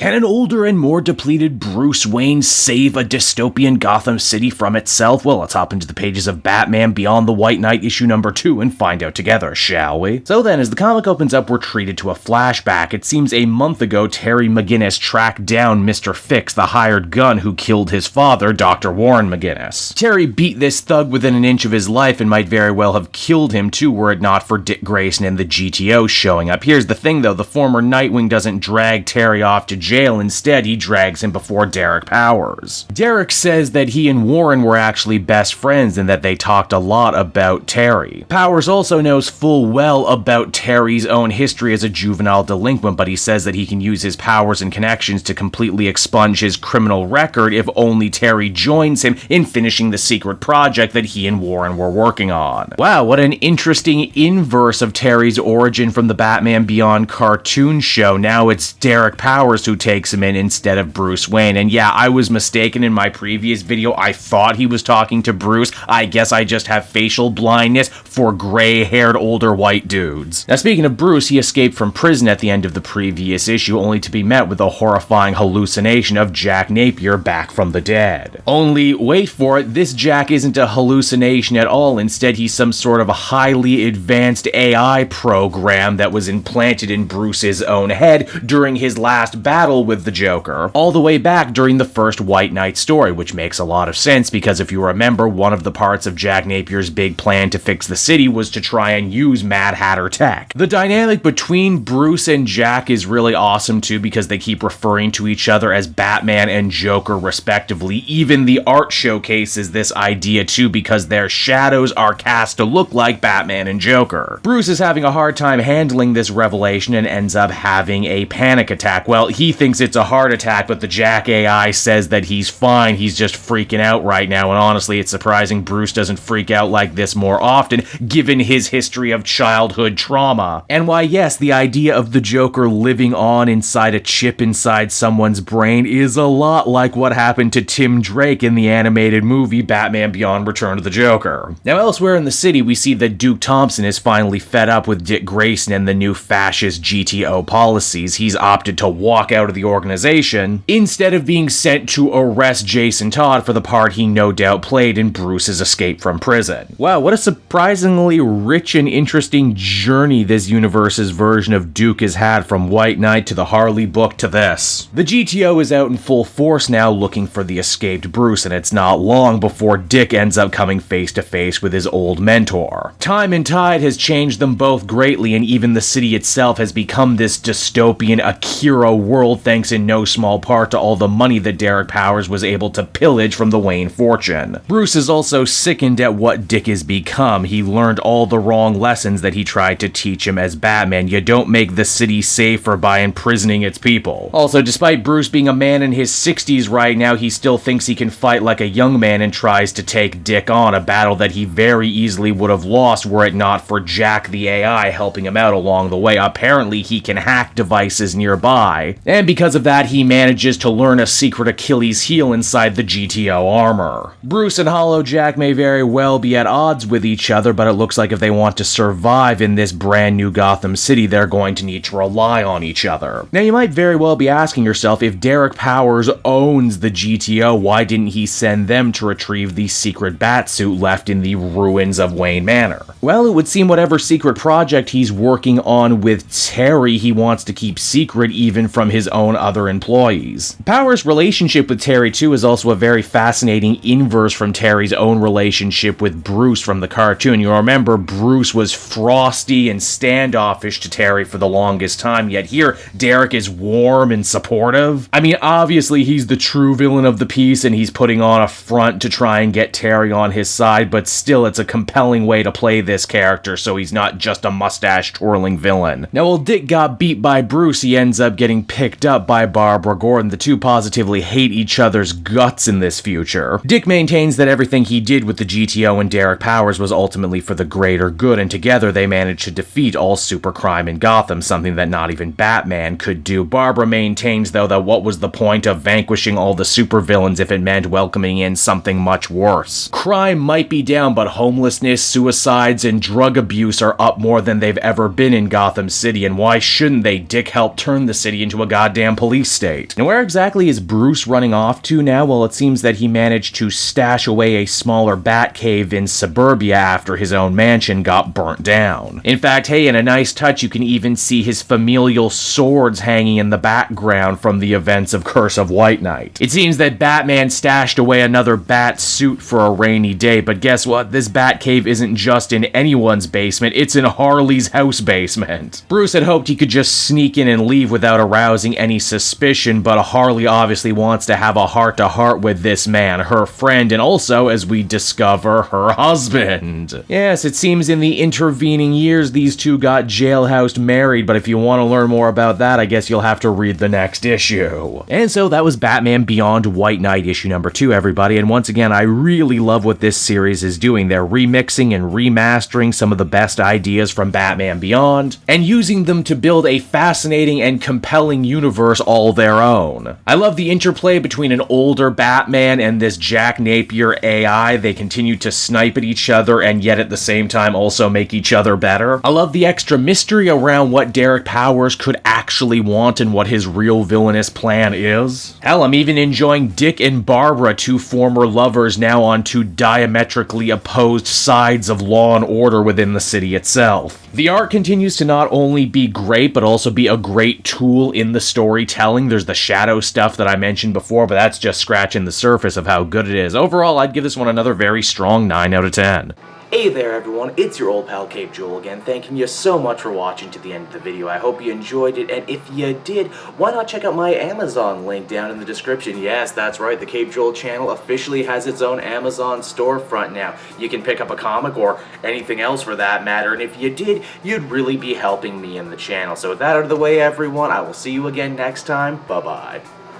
Can an older and more depleted Bruce Wayne save a dystopian Gotham City from itself? Well, let's hop into the pages of Batman Beyond the White Knight issue number 2 and find out together, shall we? So then, as the comic opens up, we're treated to a flashback. It seems a month ago, Terry McGinnis tracked down Mr. Fix, the hired gun who killed his father, Dr. Warren McGinnis. Terry beat this thug within an inch of his life and might very well have killed him too were it not for Dick Grayson and the GTO showing up. Here's the thing though, the former Nightwing doesn't drag Terry off to jail, instead he drags him before Derek Powers. Derek says that he and Warren were actually best friends and that they talked a lot about Terry. Powers also knows full well about Terry's own history as a juvenile delinquent, but he says that he can use his powers and connections to completely expunge his criminal record if only Terry joins him in finishing the secret project that he and Warren were working on. Wow, what an interesting inverse of Terry's origin from the Batman Beyond cartoon show. Now it's Derek Powers who takes him in instead of Bruce Wayne. And yeah, I was mistaken in my previous video. I thought he was talking to Bruce. I guess I just have facial blindness for gray-haired older white dudes. Now speaking of Bruce, he escaped from prison at the end of the previous issue only to be met with a horrifying hallucination of Jack Napier back from the dead. Only, wait for it, this Jack isn't a hallucination at all. Instead, he's some sort of a highly advanced AI program that was implanted in Bruce's own head during his last battle with the Joker, all the way back during the first White Knight story, which makes a lot of sense because if you remember, one of the parts of Jack Napier's big plan to fix the city was to try and use Mad Hatter tech. The dynamic between Bruce and Jack is really awesome too because they keep referring to each other as Batman and Joker respectively. Even the art showcases this idea too because their shadows are cast to look like Batman and Joker. Bruce is having a hard time handling this revelation and ends up having a panic attack. Well, he thinks it's a heart attack, but the Jack AI says that he's fine, he's just freaking out right now, and honestly, it's surprising Bruce doesn't freak out like this more often, given his history of childhood trauma. And why yes, the idea of the Joker living on inside a chip inside someone's brain is a lot like what happened to Tim Drake in the animated movie Batman Beyond Return of the Joker. Now elsewhere in the city, we see that Duke Thompson is finally fed up with Dick Grayson and the new fascist GTO policies. He's opted to walk out of the organization instead of being sent to arrest Jason Todd for the part he no doubt played in Bruce's escape from prison. Wow, what a surprisingly rich and interesting journey this universe's version of Duke has had, from White Knight to the Harley book to this. The GTO is out in full force now looking for the escaped Bruce, and it's not long before Dick ends up coming face to face with his old mentor. Time and tide has changed them both greatly, and even the city itself has become this dystopian Akira world thanks in no small part to all the money that Derek Powers was able to pillage from the Wayne fortune. Bruce is also sickened at what Dick has become. He learned all the wrong lessons that he tried to teach him as Batman. You don't make the city safer by imprisoning its people. Also, despite Bruce being a man in his 60s right now, he still thinks he can fight like a young man and tries to take Dick on, a battle that he very easily would have lost were it not for Jack the AI helping him out along the way. Apparently, he can hack devices nearby, and because of that, he manages to learn a secret Achilles heel inside the GTO armor. Bruce and Hollow Jack may very well be at odds with each other, but it looks like if they want to survive in this brand new Gotham City, they're going to need to rely on each other. Now, you might very well be asking yourself, if Derek Powers owns the GTO, why didn't he send them to retrieve the secret Batsuit left in the ruins of Wayne Manor? Well, it would seem whatever secret project he's working on with Terry, he wants to keep secret even from his own other employees. Powers' relationship with Terry too is also a very fascinating inverse from Terry's own relationship with Bruce from the cartoon. You remember Bruce was frosty and standoffish to Terry for the longest time, yet here Derek is warm and supportive. I mean, obviously he's the true villain of the piece and he's putting on a front to try and get Terry on his side, but still it's a compelling way to play this character so he's not just a mustache-twirling villain. Now, while Dick got beat by Bruce, he ends up getting picked up by Barbara Gordon. The two positively hate each other's guts in this future. Dick maintains that everything he did with the GTO and Derek Powers was ultimately for the greater good, and together they managed to defeat all supercrime in Gotham, something that not even Batman could do. Barbara maintains, though, that what was the point of vanquishing all the supervillains if it meant welcoming in something much worse? Crime might be down, but homelessness, suicides, and drug abuse are up more than they've ever been in Gotham City, and why shouldn't they? Dick helped turn the city into a goddamn goddamn police state. And where exactly is Bruce running off to now? Well, it seems that he managed to stash away a smaller bat cave in suburbia after his own mansion got burnt down. In fact, hey, in a nice touch, you can even see his familial swords hanging in the background from the events of Curse of White Knight. It seems that Batman stashed away another bat suit for a rainy day, but guess what? This bat cave isn't just in anyone's basement, it's in Harley's house basement. Bruce had hoped he could just sneak in and leave without arousing any suspicion, but Harley obviously wants to have a heart-to-heart with this man, her friend, and also, as we discover, her husband. Yes, it seems in the intervening years these two got jailhoused married, but if you want to learn more about that, I guess you'll have to read the next issue. And so that was Batman Beyond White Knight issue number 2, everybody, and once again, I really love what this series is doing. They're remixing and remastering some of the best ideas from Batman Beyond, and using them to build a fascinating and compelling universe all their own. I love the interplay between an older Batman and this Jack Napier AI. They continue to snipe at each other and yet at the same time also make each other better. I love the extra mystery around what Derek Powers could actually want and what his real villainous plan is. Hell, I'm even enjoying Dick and Barbara, two former lovers now on two diametrically opposed sides of law and order within the city itself. The art continues to not only be great, but also be a great tool in the storytelling. There's the shadow stuff that I mentioned before, but that's just scratching the surface of how good it is. Overall, I'd give this one another very strong 9 out of 10. Hey there everyone, it's your old pal Cape Joel again, thanking you so much for watching to the end of the video. I hope you enjoyed it, and if you did, why not check out my Amazon link down in the description. Yes, that's right, the Cape Joel channel officially has its own Amazon storefront now. You can pick up a comic or anything else for that matter, and if you did, you'd really be helping me in the channel. So with that out of the way everyone, I will see you again next time. Bye-bye.